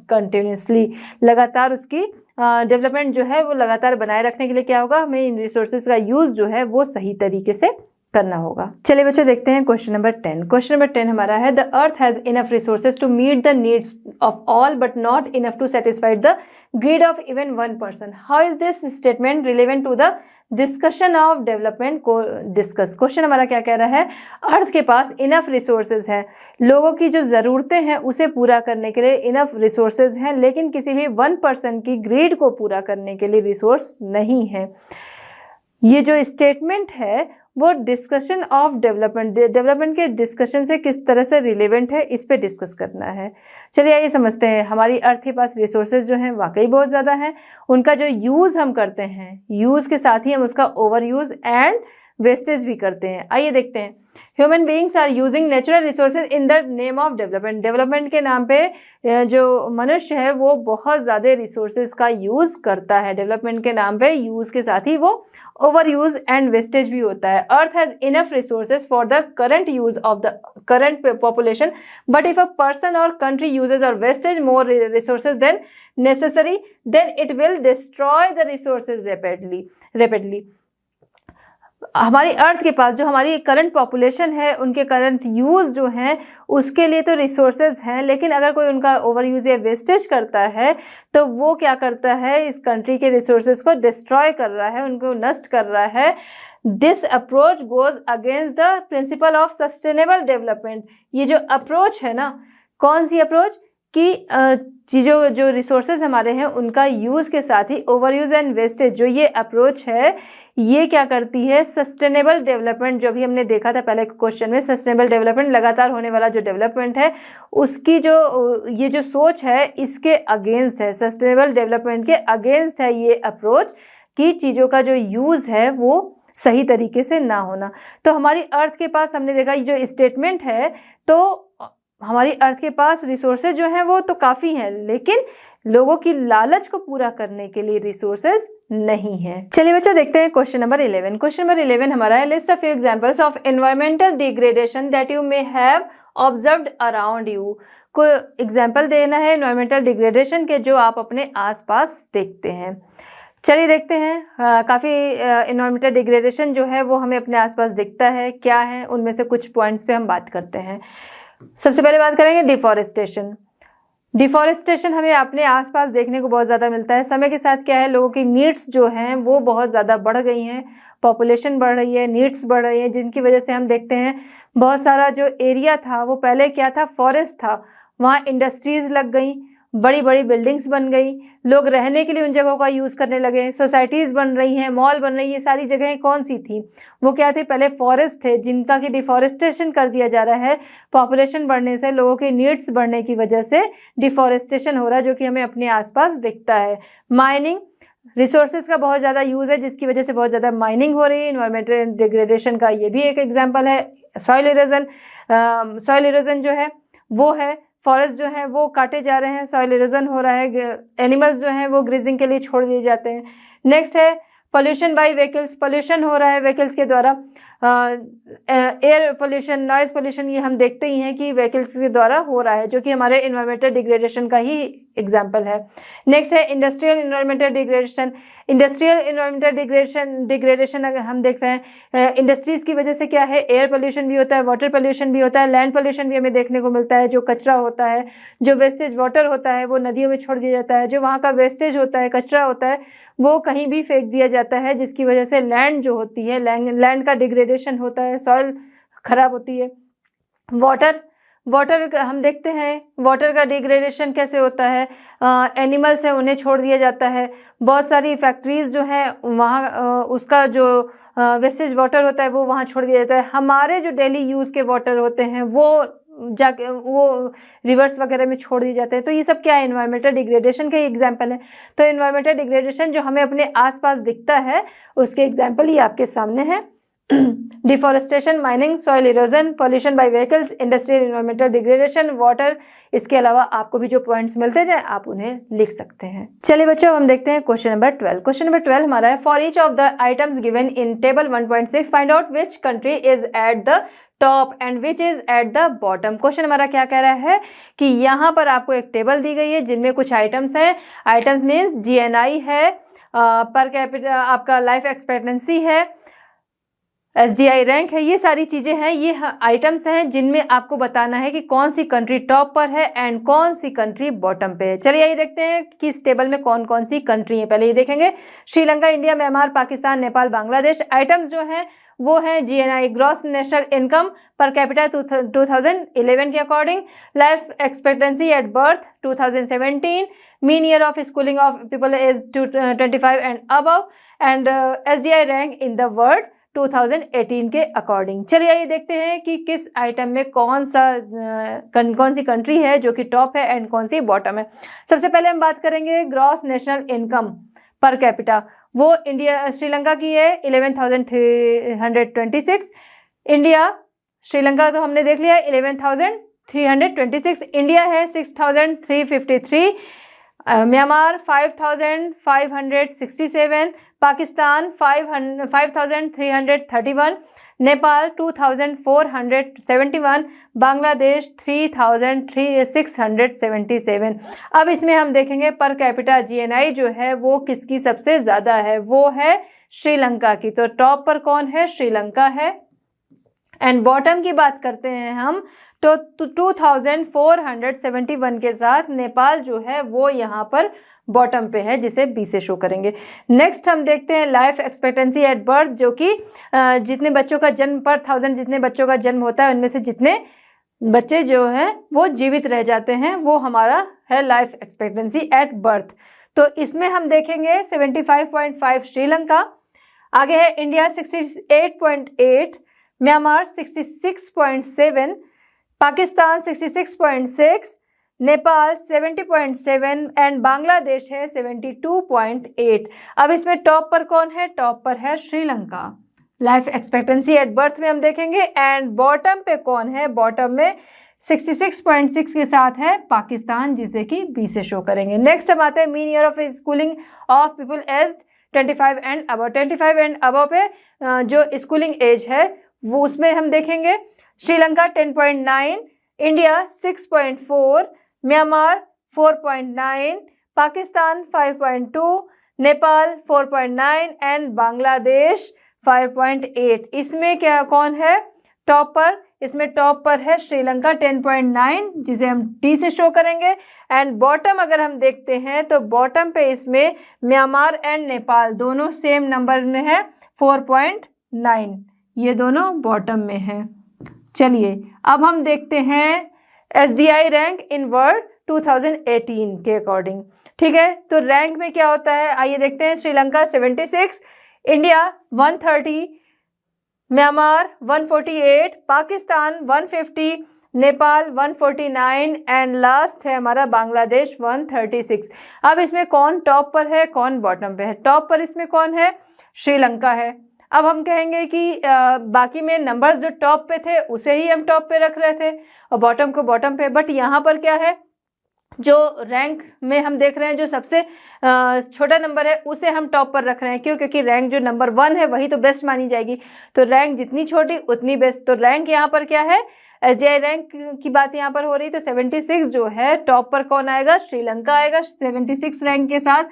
continuously, लगातार उसकी डेवलपमेंट जो है वो लगातार बनाए रखने के लिए क्या होगा, हमें इन रिसोर्सेज का यूज जो है वो सही तरीके से करना होगा। चलिए बच्चों देखते हैं क्वेश्चन नंबर 10। क्वेश्चन नंबर 10 हमारा है, the earth has enough resources to meet the needs of all but not enough to satisfy the greed of even one person. How is this statement relevant to the discussion of development को discuss. Question हमारा क्या कह रहा है, अर्थ के पास enough resources है, लोगों की जो ज़रूरतें हैं उसे पूरा करने के लिए इनफ रिसोर्सेज हैं, लेकिन किसी भी वन पर्सन की ग्रीड को पूरा करने के लिए रिसोर्स नहीं है। ये जो स्टेटमेंट है वो डिस्कशन ऑफ डेवलपमेंट के डिस्कशन से किस तरह से रिलेवेंट है, इस पे डिस्कस करना है। चलिए आइए समझते हैं। हमारी अर्थ के पास रिसोर्सेज जो हैं वाकई बहुत ज़्यादा हैं, उनका जो यूज़ हम करते हैं, यूज़ के साथ ही हम उसका ओवर यूज़ एंड वेस्टेज भी करते हैं। आइए देखते हैं, human beings are using natural resources in the name of development. Development के नाम पे जो मनुष्य है वो बहुत ज़्यादा रिसोर्सेज का यूज़ करता है। डेवलपमेंट के नाम पे यूज़ के साथ ही वो ओवर यूज़ एंड वेस्टेज भी होता है। Earth has enough resources for the current use of the current population, but if a person or country uses or wastage more resources than necessary, then it will destroy the resources rapidly. हमारी अर्थ के पास जो हमारी current population है, उनके current use जो हैं उसके लिए तो रिसोर्सेज हैं, लेकिन अगर कोई उनका ओवर यूज़ या वेस्टेज करता है तो वो क्या करता है, इस कंट्री के रिसोर्सेज को डिस्ट्रॉय कर रहा है, उनको नष्ट कर रहा है। This approach goes against the principle of sustainable development. ये जो अप्रोच है ना, कौन सी अप्रोच कि चीज़ों जो रिसोर्सेज हमारे हैं उनका यूज़ के साथ ही ओवर यूज़ एंड वेस्टेज, जो ये अप्रोच है ये क्या करती है, सस्टेनेबल डेवलपमेंट जो भी हमने देखा था पहले क्वेश्चन में, सस्टेनेबल डेवलपमेंट लगातार होने वाला जो डेवलपमेंट है उसकी जो ये जो सोच है इसके अगेंस्ट है, सस्टेनेबल डेवलपमेंट के अगेंस्ट है ये अप्रोच कि चीज़ों का जो यूज़ है वो सही तरीके से ना होना। तो हमारी अर्थ के पास हमने देखा ये जो स्टेटमेंट है, तो हमारी अर्थ के पास रिसोर्सेज जो हैं वो तो काफ़ी हैं, लेकिन लोगों की लालच को पूरा करने के लिए रिसोर्सेज नहीं है। चलिए बच्चों देखते हैं क्वेश्चन नंबर 11। क्वेश्चन नंबर 11 हमारा है, list of examples of environmental degradation that you may have observed around you. को एग्जाम्पल देना है एनवायरमेंटल डिग्रेडेशन के जो आप अपने आसपास देखते हैं। चलिए देखते हैं, काफ़ी एनवायरमेंटल डिग्रेडेशन जो है वो हमें अपने आसपास दिखता है, क्या है उनमें से कुछ पॉइंट्स पे हम बात करते हैं। सबसे पहले बात करेंगे डिफॉरेस्टेशन। डिफॉरेस्टेशन हमें अपने आसपास देखने को बहुत ज़्यादा मिलता है। समय के साथ क्या है, लोगों की नीड्स जो हैं वो बहुत ज़्यादा बढ़ गई हैं, पॉपुलेशन बढ़ रही है, नीड्स बढ़ रही है, जिनकी वजह से हम देखते हैं बहुत सारा जो एरिया था वो पहले क्या था, फॉरेस्ट था, वहाँ इंडस्ट्रीज़ लग गई, बड़ी बड़ी बिल्डिंग्स बन गई, लोग रहने के लिए उन जगहों का यूज़ करने लगे, सोसाइटीज़ बन रही हैं, मॉल बन रही है। ये सारी जगहें कौन सी थी? वो क्या थे? पहले फॉरेस्ट थे जिनका कि डिफॉरेस्टेशन कर दिया जा रहा है। पॉपुलेशन बढ़ने से, लोगों के नीड्स बढ़ने की वजह से डिफॉरेस्टेशन हो रहा है, जो कि हमें अपने आसपास दिखता है। माइनिंग, रिसोर्सेज का बहुत ज़्यादा यूज़ है जिसकी वजह से बहुत ज़्यादा माइनिंग हो रही है। इन्वायरमेंटल डिग्रेडेशन का ये भी एक एग्जांपल है। सॉइल इरोजन जो है वो है, फॉरेस्ट जो है वो काटे जा रहे हैं, सॉइल इरोजन हो रहा है, एनिमल्स जो हैं वो ग्रीजिंग के लिए छोड़ दिए जाते हैं। नेक्स्ट है पोल्यूशन बाय व्हीकल्स, पोल्यूशन हो रहा है व्हीकल्स के द्वारा। एयर पोल्यूशन, नॉइज़ पोल्यूशन, ये हम देखते ही हैं कि व्हीकल्स के द्वारा हो रहा है, जो कि हमारे इन्वायरमेंटल डिग्रेडेशन का ही एग्जाम्पल है। नेक्स्ट है industrial environmental degradation. Industrial environmental degradation अगर हम देख रहे हैं, इंडस्ट्रीज़ की वजह से क्या है, एयर पोल्यूशन भी होता है, वाटर पोल्यूशन भी होता है, लैंड पोल्यूशन भी हमें देखने को मिलता है। जो कचरा होता है, जो वेस्टेज वाटर होता है वो नदियों में छोड़ दिया जाता है, जो वहाँ का वेस्टेज होता है, कचरा होता है, वो कहीं भी फेंक दिया जाता है, जिसकी वजह से लैंड जो होती है, लैंड का डिग्रेडेशन होता है, सॉइल खराब होती है। वाटर हम देखते हैं, वाटर का डिग्रेडेशन कैसे होता है, एनिमल्स हैं उन्हें छोड़ दिया जाता है। बहुत सारी फैक्ट्रीज़ जो हैं वहाँ उसका जो वेस्टेज वाटर होता है वो वहाँ छोड़ दिया जाता है। हमारे जो डेली यूज़ के वाटर होते हैं वो जाके वो रिवर्स वगैरह में छोड़ दिए जाते हैं। तो ये सब क्या है? इन्वायरमेंटल डिग्रेडेशन के एग्जाम्पल है। तो इन्वायरमेंटल डिग्रेडेशन जो हमें अपने आसपास दिखता है उसके एग्जाम्पल ये आपके सामने है। Deforestation, mining, soil erosion, pollution by vehicles, industrial environmental degradation, water. इसके अलावा आपको भी जो पॉइंट्स मिलते जाए आप उन्हें लिख सकते हैं। चलिए बच्चों, हम देखते हैं क्वेश्चन नंबर 12। क्वेश्चन नंबर 12 हमारा है, for each of the items given in table 1.6 find out which country is at the top and which is at the bottom. Question हमारा क्या कह रहा है कि यहाँ पर आपको एक टेबल दी गई है जिनमें कुछ आइटम्स हैं। आइटम्स मीन्स GNI है, पर कैपिटा आपका लाइफ एक्सपेक्टेंसी है, SDI रैंक है, ये सारी चीज़ें हैं, ये आइटम्स हैं जिनमें आपको बताना है कि कौन सी कंट्री टॉप पर है एंड कौन सी कंट्री बॉटम पे है। चलिए ये देखते हैं कि इस टेबल में कौन कौन सी कंट्री है। पहले ये देखेंगे Sri Lanka, India, Myanmar, Pakistan, Nepal, Bangladesh. Items जो हैं वो है GNI gross national income per capita 2011 के according, life expectancy at birth 2017, mean year of schooling of people is 25 and above, and SDI rank in the world 2018 के अकॉर्डिंग। चलिए ये देखते हैं कि किस आइटम में कौन सी कंट्री है जो कि टॉप है एंड कौन सी बॉटम है। सबसे पहले हम बात करेंगे gross national income per capita. वो इंडिया श्रीलंका की है 11,326। इंडिया श्रीलंका तो हमने देख लिया 11,326। इंडिया है 6,353। म्यांमार 5,567। पाकिस्तान 5,331। नेपाल 2,471। बांग्लादेश 3,677। अब इसमें हम देखेंगे पर कैपिटा GNI जो है वो किसकी सबसे ज़्यादा है, वो है श्रीलंका की। तो टॉप पर कौन है? श्रीलंका है। एंड बॉटम की बात करते हैं हम तो 2,471 के साथ नेपाल जो है वो यहाँ पर बॉटम पे है, जिसे B से शो करेंगे। नेक्स्ट हम देखते हैं लाइफ एक्सपेक्टेंसी एट बर्थ, जो कि जितने बच्चों का जन्म पर 1000 जितने बच्चों का जन्म होता है उनमें से जितने बच्चे जो हैं वो जीवित रह जाते हैं, वो हमारा है लाइफ एक्सपेक्टेंसी एट बर्थ। तो इसमें हम देखेंगे 75.5 श्रीलंका, आगे है India 68.8, Myanmar 66.7, Pakistan 66.6, Nepal 70.7 and Bangladesh है 72.8। अब इसमें टॉप पर कौन है? टॉप पर है Sri Lanka life expectancy at birth में हम देखेंगे। एंड बॉटम पे कौन है? बॉटम में 66.6 के साथ है पाकिस्तान, जिसे कि B से शो करेंगे। नेक्स्ट हम आते हैं mean year of schooling of people age 25 and above. 25 and above पे जो स्कूलिंग एज है वो उसमें हम देखेंगे Sri Lanka 10.9, India 6.4, Myanmar 4.9, Pakistan 5.2, Nepal 4.9 and Bangladesh 5.8। इसमें क्या कौन है टॉप पर? इसमें टॉप पर है श्रीलंका 10.9, जिसे हम D से शो करेंगे। एंड बॉटम अगर हम देखते हैं तो बॉटम पे इसमें म्यांमार एंड नेपाल दोनों सेम नंबर में है 4.9, ये दोनों बॉटम में हैं। चलिए अब हम देखते हैं SDI रैंक इन वर्ल्ड 2018 के अकॉर्डिंग। ठीक है, तो रैंक में क्या होता है आइए देखते हैं। Sri Lanka 76, India 130, Myanmar 148, Pakistan 150, Nepal 149 and last है हमारा बांग्लादेश 136। अब इसमें कौन टॉप पर है, कौन बॉटम पे है? टॉप पर इसमें कौन है? श्रीलंका है। अब हम कहेंगे कि बाकी में नंबर्स जो टॉप पे थे उसे ही हम टॉप पे रख रहे थे और बॉटम को बॉटम पे, बट यहाँ पर क्या है, जो रैंक में हम देख रहे हैं जो सबसे छोटा नंबर है उसे हम टॉप पर रख रहे हैं। क्यों? क्योंकि रैंक जो नंबर 1 है वही तो बेस्ट मानी जाएगी, तो रैंक जितनी छोटी उतनी बेस्ट। तो रैंक यहाँ पर क्या है, एसडीआई रैंक की बात यहाँ पर हो रही, तो 76 जो है टॉप पर कौन आएगा? श्रीलंका आएगा 76 रैंक के साथ।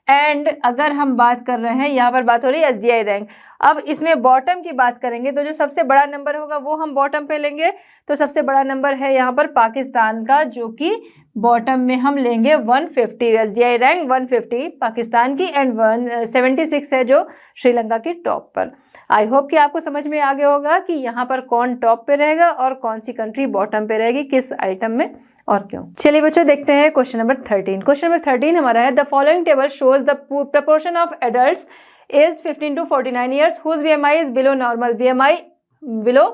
एंड अगर हम बात कर रहे हैं, यहाँ पर बात हो रही है एसडीआई रैंक। अब इसमें बॉटम की बात करेंगे तो जो सबसे बड़ा नंबर होगा वो हम बॉटम पे लेंगे। तो सबसे बड़ा नंबर है यहाँ पर पाकिस्तान का, जो कि बॉटम में हम लेंगे 150, एसडीआई रैंक 150 पाकिस्तान की एंड 176 है जो श्रीलंका की टॉप पर। आई होप कि आपको समझ में आ गया होगा कि यहाँ पर कौन टॉप पे रहेगा और कौन सी कंट्री बॉटम पे रहेगी, किस आइटम में और क्यों। चलिए बच्चों देखते हैं क्वेश्चन नंबर 13। क्वेश्चन नंबर 13 हमारा है, the following table shows the proportion of adults age 15 to 49 years whose BMI is below normal. BMI below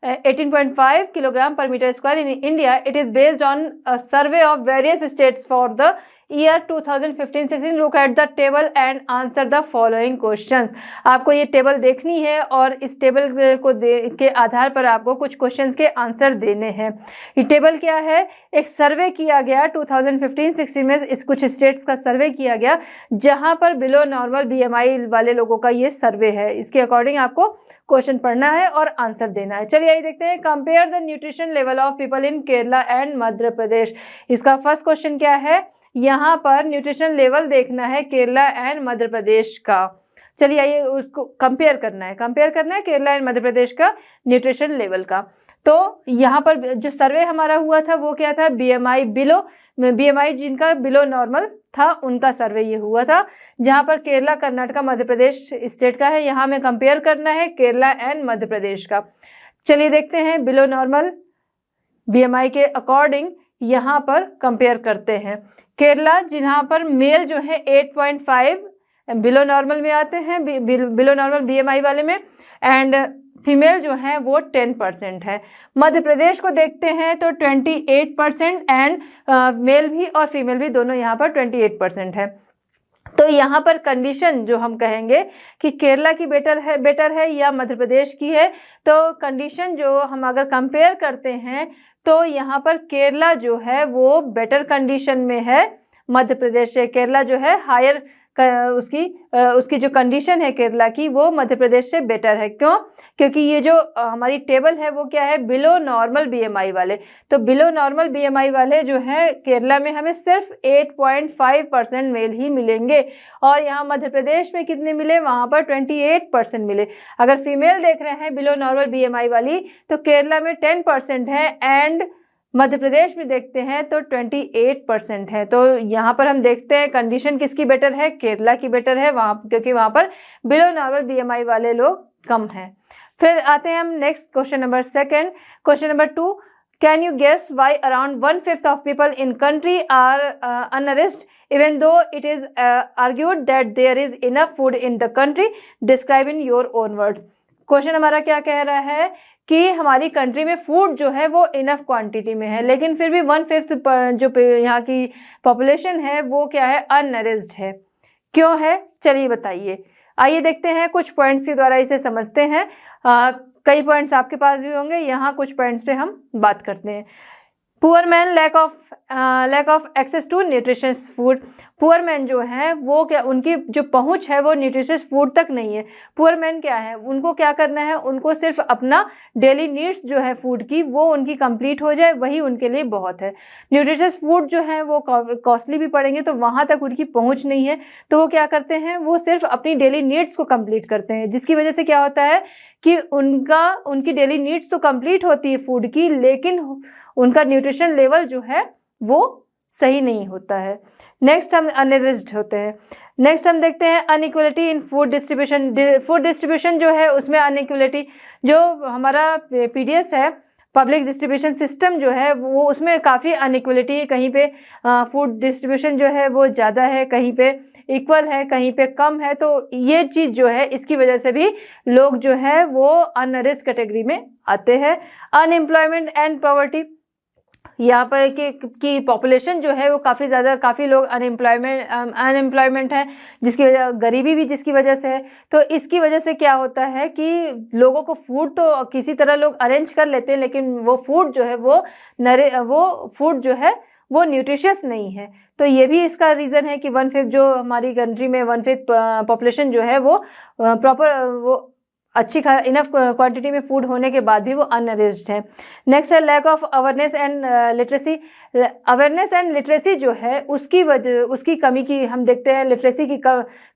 18.5 kilogram per meter square in India. It is based on a survey of various states for the year 2015-16. Look at the table and answer the following questions. आपको ये table देखनी है और इस table को के आधार पर आपको कुछ क्वेश्चंस के आंसर देने हैं। ये टेबल क्या है? एक सर्वे किया गया 2015-16 में, इस कुछ स्टेट्स का सर्वे किया गया जहां पर बिलो नॉर्मल बीएमआई वाले लोगों का ये सर्वे है। इसके अकॉर्डिंग आपको क्वेश्चन पढ़ना है और आंसर देना है। चलिए आइए देखते हैं, compare the nutrition level of people in Kerala and Madhya Pradesh. इसका फर्स्ट क्वेश्चन क्या है? यहाँ पर न्यूट्रिशन लेवल देखना है केरला एंड मध्य प्रदेश का। चलिए आइए उसको कंपेयर करना है केरला एंड मध्य प्रदेश का न्यूट्रिशन लेवल का। तो यहाँ पर जो सर्वे हमारा हुआ था वो क्या था? बीएमआई जिनका बिलो नॉर्मल था उनका सर्वे ये हुआ था, जहाँ पर केरला, कर्नाटका, मध्य प्रदेश स्टेट का है। यहाँ हमें कंपेयर करना है केरला एंड मध्य प्रदेश का। चलिए देखते हैं, बिलो नॉर्मल बीएमआई के अकॉर्डिंग यहाँ पर कंपेयर करते हैं। केरला जहाँ पर मेल जो है 8.5 बिलो नॉर्मल में आते हैं, बिलो नॉर्मल बीएमआई वाले में, एंड फीमेल जो है वो 10% है। मध्य प्रदेश को देखते हैं तो 28% एंड मेल भी और फीमेल भी दोनों यहाँ पर 28% है। तो यहाँ पर कंडीशन जो हम कहेंगे कि केरला की बेटर है या मध्य प्रदेश की है, तो कंडीशन जो हम अगर कंपेयर करते हैं तो यहाँ पर केरला जो है वो बेटर कंडीशन में है मध्य प्रदेश से। केरला जो है हायर उसकी जो कंडीशन है केरला की वो मध्य प्रदेश से बेटर है। क्यों? क्योंकि ये जो हमारी टेबल है वो क्या है? बिलो नॉर्मल बीएमआई वाले। तो बिलो नॉर्मल बीएमआई वाले जो है केरला में हमें सिर्फ 8.5% मेल ही मिलेंगे और यहाँ मध्य प्रदेश में कितने मिले? वहाँ पर 28% मिले। अगर फीमेल देख रहे हैं बिलो नॉर्मल बीएमआई वाली तो केरला में 10% है एंड मध्य प्रदेश में देखते हैं तो 28% है। तो यहाँ पर हम देखते हैं कंडीशन किसकी बेटर है? केरला की बेटर है वहाँ, क्योंकि वहाँ पर बिलो नॉर्मल बीएमआई वाले लोग कम हैं। फिर आते हैं हम next question number 2। Question number 2, can you guess why around 1/5 of people in country are unreached even though it is argued that there is enough food in the country? Describe in your own words. Question हमारा क्या कह रहा है कि हमारी country में food जो है वो इनफ क्वांटिटी में है, लेकिन फिर भी 1/5 जो यहाँ की पॉपुलेशन है वो क्या है? अनरिच्ड है। क्यों है? चलिए बताइए। आइए देखते हैं, कुछ पॉइंट्स के द्वारा इसे समझते हैं। कई पॉइंट्स आपके पास भी होंगे, यहाँ कुछ पॉइंट्स पे हम बात करते हैं। Poor man lack of access to nutritious food. Poor man जो है वो क्या, उनकी जो पहुंच है वो न्यूट्रिशियस फूड तक नहीं है। पुअर मैन क्या है? उनको क्या करना है? उनको सिर्फ अपना डेली नीड्स जो है फूड की वो उनकी कंप्लीट हो जाए, वही उनके लिए बहुत है। न्यूट्रिशियस फूड जो है वो कॉस्टली भी पड़ेंगे तो वहाँ तक उनकी पहुँच नहीं है, तो वो क्या करते हैं? वो सिर्फ अपनी डेली नीड्स को कंप्लीट करते हैं, जिसकी वजह से क्या होता है कि उनकी डेली नीड्स तो कंप्लीट होती है फूड की, लेकिन उनका न्यूट्रिशन लेवल जो है वो सही नहीं होता है। नेक्स्ट हम अनरिच्ड होते हैं। नेक्स्ट हम देखते हैं अनइक्वलिटी इन फूड डिस्ट्रीब्यूशन। फूड डिस्ट्रीब्यूशन जो है उसमें अनइक्वलिटी, जो हमारा पीडीएस है पब्लिक डिस्ट्रीब्यूशन सिस्टम जो है वो उसमें काफ़ी अनइक्वलिटी है। कहीं पे फूड डिस्ट्रीब्यूशन जो है वो ज़्यादा है, कहीं पे इक्वल है, कहीं पे कम है। तो ये चीज़ जो है इसकी वजह से भी लोग जो है वो अनरिच कैटेगरी में आते हैं। अनएम्प्लॉयमेंट एंड पॉवर्टी, यहाँ पर कि पॉपुलेशन जो है वो काफ़ी ज़्यादा, काफ़ी लोग अनएम्प्लॉयमेंट है, जिसकी वजह गरीबी भी जिसकी वजह से है। तो इसकी वजह से क्या होता है कि लोगों को फूड तो किसी तरह लोग अरेंज कर लेते हैं, लेकिन वो फूड जो है वो फूड जो है वो न्यूट्रिशियस नहीं है। तो ये भी इसका रीज़न है कि 1/5 जो हमारी कंट्री में 1/5 पॉपुलेशन जो है वो प्रॉपर वो अच्छी इनफ क्वांटिटी में फूड होने के बाद भी वो अनरिच्ड है। नेक्स्ट है lack of awareness and literacy. Awareness and literacy जो है उसकी कमी की हम देखते हैं, लिटरेसी की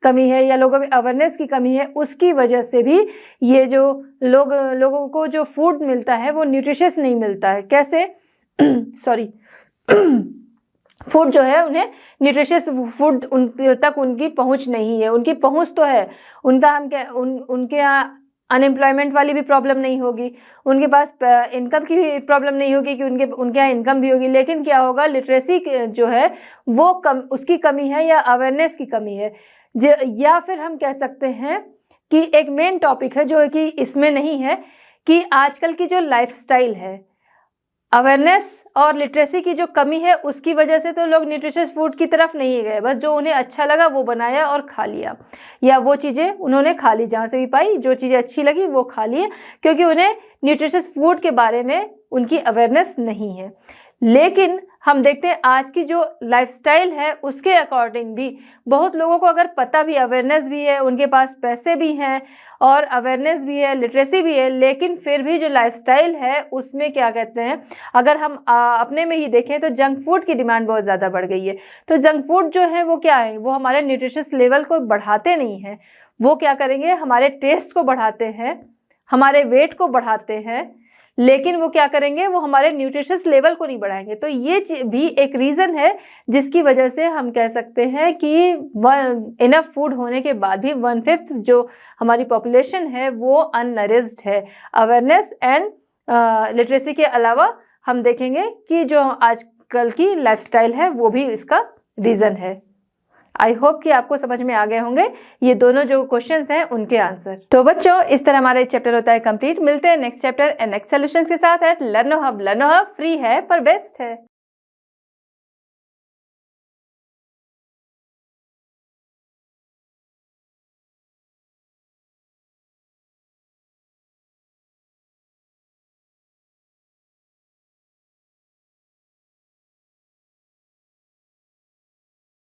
कमी है या लोगों में अवेयरनेस की कमी है, उसकी वजह से भी ये जो लोगों को जो फूड मिलता है वो न्यूट्रिशियस नहीं मिलता है। कैसे सॉरी फूड जो है उन्हें न्यूट्रिशियस फूड उन तक उनकी पहुंच नहीं है। उनकी पहुंच तो है, उनका हम क्या उनके यहाँ अनएम्प्लॉयमेंट वाली भी प्रॉब्लम नहीं होगी, उनके पास इनकम की भी प्रॉब्लम नहीं होगी कि उनके यहाँ इनकम भी होगी, लेकिन क्या होगा लिटरेसी जो है वो उसकी कमी है या अवेयरनेस की कमी है। या फिर हम कह सकते हैं कि एक मेन टॉपिक है जो कि इसमें नहीं है कि आजकल की जो लाइफस्टाइल है, अवेयरनेस और लिटरेसी की जो कमी है उसकी वजह से तो लोग न्यूट्रिशियस फूड की तरफ नहीं गए, बस जो उन्हें अच्छा लगा वो बनाया और खा लिया, या वो चीज़ें उन्होंने खा ली जहाँ से भी पाई, जो चीज़ें अच्छी लगी वो खा लिए, क्योंकि उन्हें न्यूट्रिशियस फूड के बारे में उनकी अवेयरनेस नहीं है। लेकिन हम देखते हैं आज की जो लाइफस्टाइल है उसके अकॉर्डिंग भी बहुत लोगों को अगर पता भी, अवेयरनेस भी है, उनके पास पैसे भी हैं और अवेयरनेस भी है, लिटरेसी भी है, लेकिन फिर भी जो लाइफस्टाइल है उसमें क्या कहते हैं, अगर हम अपने में ही देखें तो जंक फूड की डिमांड बहुत ज़्यादा बढ़ गई है। तो जंक फूड जो है वो क्या है, वो हमारे न्यूट्रिशियस लेवल को बढ़ाते नहीं हैं, वो क्या करेंगे हमारे टेस्ट को बढ़ाते हैं, हमारे वेट को बढ़ाते हैं, लेकिन वो क्या करेंगे, वो हमारे न्यूट्रिशियस लेवल को नहीं बढ़ाएंगे। तो ये भी एक रीज़न है जिसकी वजह से हम कह सकते हैं कि इनफ फूड होने के बाद भी 1/5 जो हमारी पॉपुलेशन है वो अननरिच्ड है। अवेयरनेस एंड लिटरेसी के अलावा हम देखेंगे कि जो आजकल की लाइफस्टाइल है वो भी इसका रीज़न है। आई होप कि आपको समझ में आ गए होंगे ये दोनों जो क्वेश्चंस हैं उनके आंसर। तो बच्चों इस तरह हमारा चैप्टर होता है कंप्लीट। मिलते हैं next chapter and next solutions के साथ at Learno Hub. Learno Hub free है पर बेस्ट है।